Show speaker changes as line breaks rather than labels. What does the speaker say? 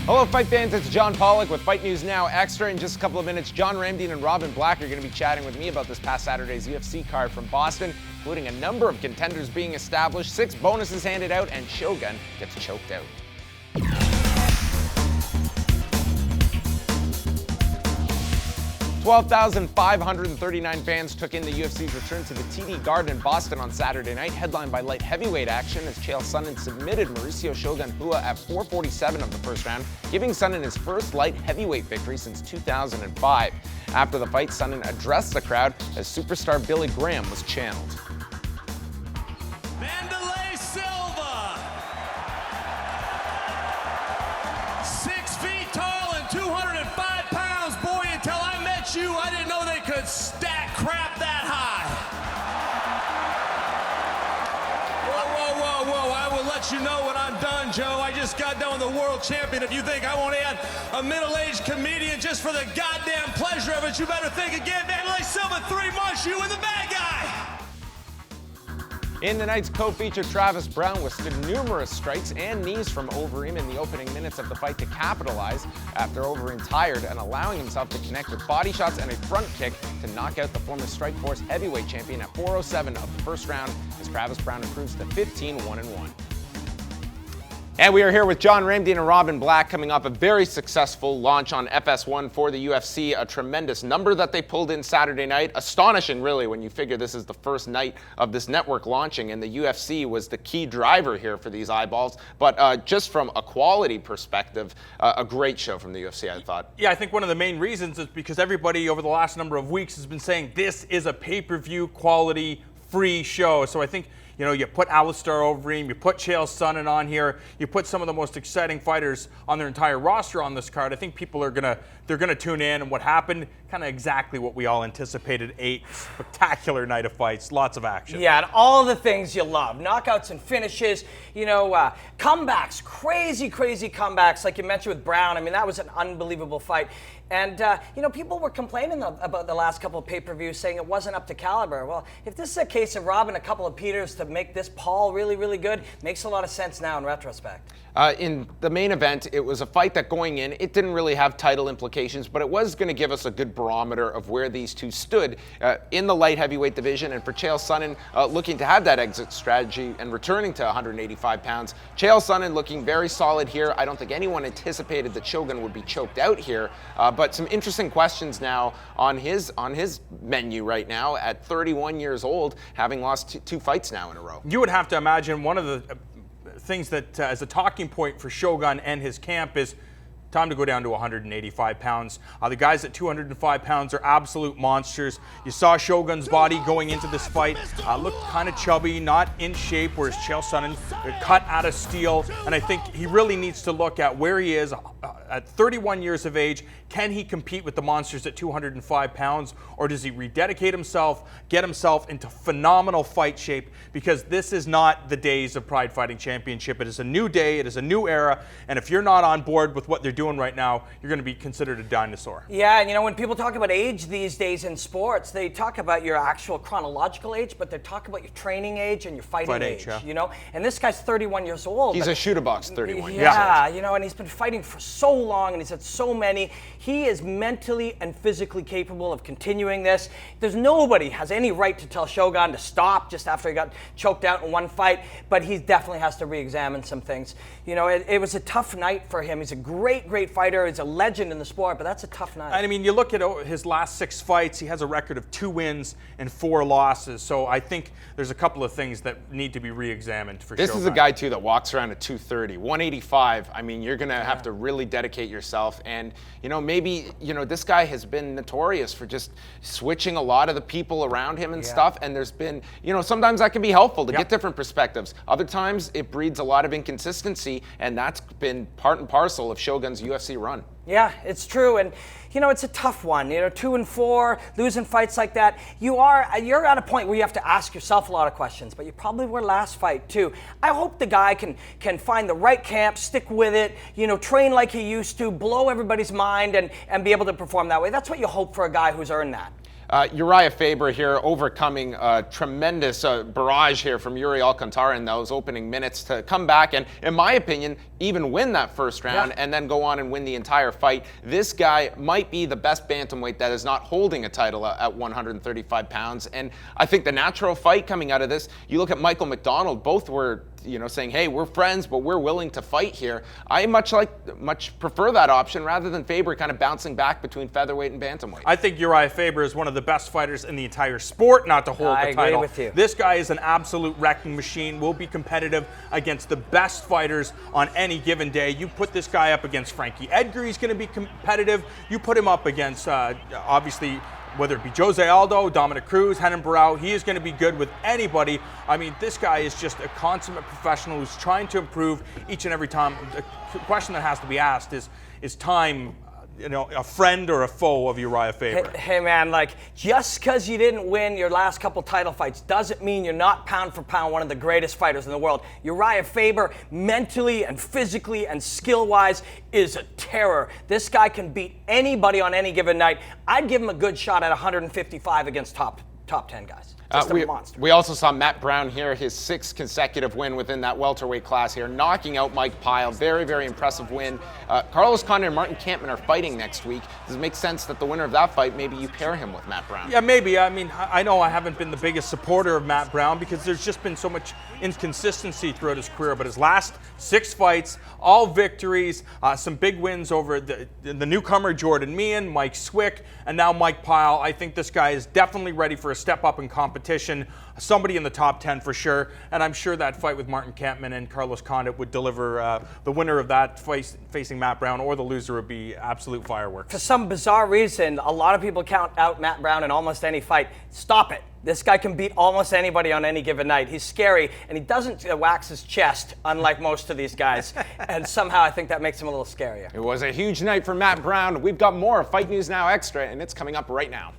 Hello, fight fans. It's John Pollock with Fight News Now Extra. In just a couple of minutes, John Ramdeen and Robin Black are going to be chatting with me about this past Saturday's UFC card from Boston, including a number of contenders being established, 6 bonuses handed out, and Shogun gets choked out. 12,539 fans took in the UFC's return to the TD Garden in Boston on Saturday night, headlined by light heavyweight action as Chael Sonnen submitted Mauricio Shogun Hua at 4:47 of the first round, giving Sonnen his first light heavyweight victory since 2005. After the fight, Sonnen addressed the crowd as superstar Billy Graham was channeled.
Vanderlei Silva, 6 feet tall and 205 pounds. Boy, until I met you, I didn't know they could stack crap that high. Whoa. I will let you know when I'm done, Joe. I just got done with the world champion. If you think I want to add a middle-aged comedian just for the goddamn pleasure of it, you better think again. Vanderlei Silva, 3 months, you and the bad guy.
In the night's co-feature, Travis Brown withstood numerous strikes and knees from Overeem in the opening minutes of the fight to capitalize after Overeem tired and allowing himself to connect with body shots and a front kick to knock out the former Strikeforce heavyweight champion at 4:07 of the first round as Travis Brown improves to 15-1-1. And we are here with John Ramdeen and Robin Black, coming off a very successful launch on FS1 for the UFC. A tremendous number that they pulled in Saturday night. Astonishing, really, when you figure this is the first night of this network launching, and the UFC was the key driver here for these eyeballs. But just from a quality perspective, a great show from the UFC, I thought.
Yeah, I think one of the main reasons is because everybody over the last number of weeks has been saying this is a pay-per-view quality free show. So I think, you know, you put Alistair Overeem, you put Chael Sonnen on here, you put some of the most exciting fighters on their entire roster on this card. I think people are they're gonna tune in, and what happened, kind of exactly what we all anticipated. A spectacular night of fights, lots of action.
Yeah, and all the things you love, knockouts and finishes, you know, comebacks, crazy comebacks, like you mentioned with Brown. I mean, that was an unbelievable fight. And, you know, people were complaining about the last couple of pay-per-views, saying it wasn't up to caliber. Well, if this is a case of robbing a couple of Peters to make this Paul really good, makes a lot of sense now in retrospect.
In the main event, it was a fight that going in, it didn't really have title implications, but it was going to give us a good barometer of where these two stood in the light heavyweight division. And for Chael Sonnen, looking to have that exit strategy and returning to 185 pounds, Chael Sonnen looking very solid here. I don't think anyone anticipated that Shogun would be choked out here, but some interesting questions now on his menu right now at 31 years old, having lost two fights now in a row.
You would have to imagine one of the things that as a talking point for Shogun and his camp is time to go down to 185 pounds. The guys at 205 pounds are absolute monsters. You saw Shogun's body going into this fight. Looked kind of chubby, not in shape, whereas Chael Sonnen cut out of steel. And I think he really needs to look at where he is at 31 years of age. Can he compete with the monsters at 205 pounds, or does he rededicate himself, get himself into phenomenal fight shape? Because this is not the days of Pride Fighting Championship. It is a new day, it is a new era, and if you're not on board with what they're doing right now, you're going to be considered a dinosaur.
Yeah, and you know, when people talk about age these days in sports, they talk about your actual chronological age, but they talk about your training age and your fighting age,
yeah.
you know? And this guy's 31 years old.
He's a shoot-a-box 31 years
Yeah,
old.
you know, and he's been fighting for so long, and he's had so many. He is mentally and physically capable of continuing this. There's nobody has any right to tell Shogun to stop just after he got choked out in one fight, but he definitely has to re-examine some things. You know, it was a tough night for him. He's a great fighter. He's a legend in the sport, but that's a tough night.
I mean, you look at his last 6 fights, he has a record of 2 wins and 4 losses. So I think there's a couple of things that need to be re-examined for
This
Shogun.
is a guy, too, that walks around at 230. 185, I mean, you're going to have to really dedicate yourself. And, you know, maybe, you know, this guy has been notorious for just switching a lot of the people around him and stuff. And there's been, you know, sometimes that can be helpful to get different perspectives. Other times it breeds a lot of inconsistency, and that's been part and parcel of Shogun's UFC run.
Yeah, it's true, and you know, it's a tough one. You know, 2-4, losing fights like that. You're at a point where you have to ask yourself a lot of questions, but you probably were last fight too. I hope the guy can find the right camp, stick with it, you know, train like he used to, blow everybody's mind, and be able to perform that way. That's what you hope for a guy who's earned that.
Uriah Faber here overcoming a tremendous barrage here from Yuri Alcantara in those opening minutes to come back and, in my opinion, even win that first round and then go on and win the entire fight. This guy might be the best bantamweight that is not holding a title at 135 pounds. And I think the natural fight coming out of this, you look at Michael McDonald, both were saying, hey, we're friends, but we're willing to fight here. I much prefer that option rather than Faber kind of bouncing back between featherweight and bantamweight.
I think Uriah Faber is one of the best fighters in the entire sport not to hold the title.
I agree with you.
This guy is an absolute wrecking machine, will be competitive against the best fighters on any given day. You put this guy up against Frankie Edgar, he's going to be competitive. You put him up against, obviously, whether it be Jose Aldo, Dominic Cruz, Renan Barão, he is going to be good with anybody. I mean, this guy is just a consummate professional who's trying to improve each and every time. The question that has to be asked is time, a friend or a foe of Uriah Faber?
Hey man, like, just because you didn't win your last couple title fights doesn't mean you're not pound for pound one of the greatest fighters in the world. Uriah Faber, mentally and physically and skill-wise, is a terror. This guy can beat anybody on any given night. I'd give him a good shot at 155 against top 10 guys. Just a monster.
We also saw Matt Brown here, his 6th consecutive win within that welterweight class here, knocking out Mike Pyle. Very, very impressive win. Carlos Condit and Martin Kampmann are fighting next week. Does it make sense that the winner of that fight, maybe you pair him with Matt Brown?
Yeah, maybe. I mean, I know I haven't been the biggest supporter of Matt Brown because there's just been so much inconsistency throughout his career, but his last 6 fights, all victories, some big wins over the newcomer Jordan Meehan, Mike Swick, and now Mike Pyle. I think this guy is definitely ready for a step up in competition, somebody in the top 10 for sure, and I'm sure that fight with Martin Kampmann and Carlos Condit would deliver the winner of that fight facing Matt Brown, or the loser would be absolute fireworks.
For some bizarre reason, a lot of people count out Matt Brown in almost any fight. Stop it. This guy can beat almost anybody on any given night. He's scary, and he doesn't wax his chest, unlike most of these guys. And somehow I think that makes him a little scarier.
It was a huge night for Matt Brown. We've got more Fight News Now Extra, and it's coming up right now.